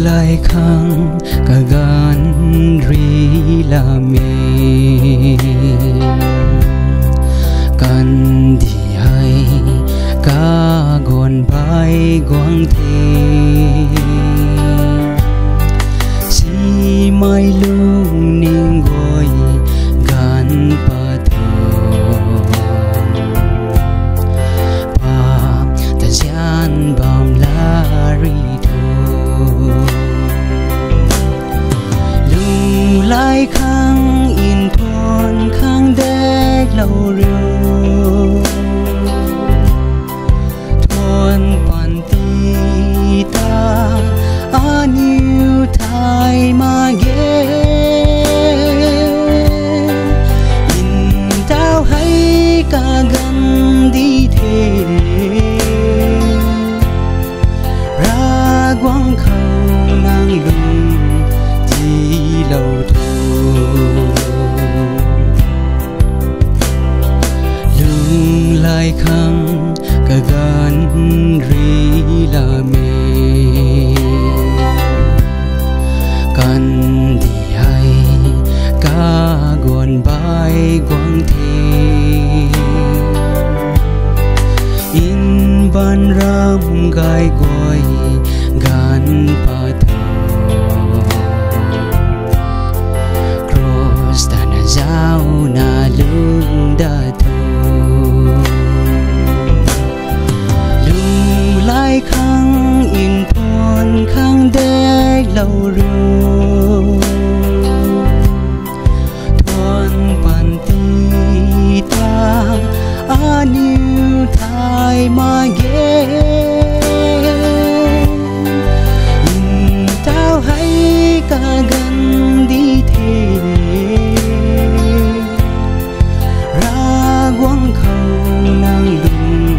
lại khang cả gan ri la me kan đi hay cả gon bay quang thi si mai lung ning goi gan pa thong pa ta gian bom la ri lại khang in thôn khang đếch lâu rêu thôn pan ti ta an yêu thái mà ghé in tao hay cả gần đi thế ra quang khâu nàng lùng đi lâu lưng lại khang cả gan ri la me kan đi hay cả gon bay quang thi in ban ram gai goi gan pa giao na lung đã thâu lung lại khang in thôn khang đếch lâu rêu thôn pan ti ta an yêu thái mà ghé in tao hay cả gần đi thế quang khâu nàng lung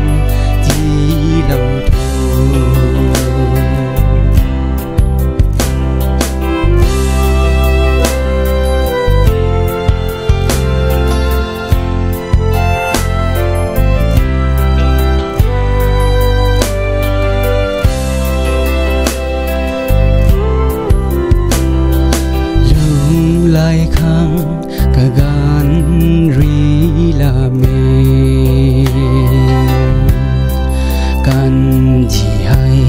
đi lâu lung lại khang cả gan ri la me kan đi hay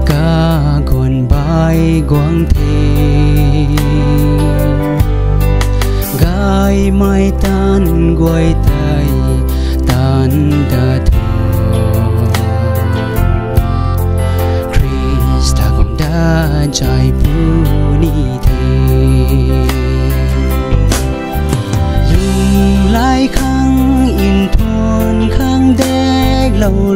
cả gon bay quang thi gai mai tan guai tai tan đã thọ Krista cũng đã chạy puni lại khang in thôn khang đếch lâu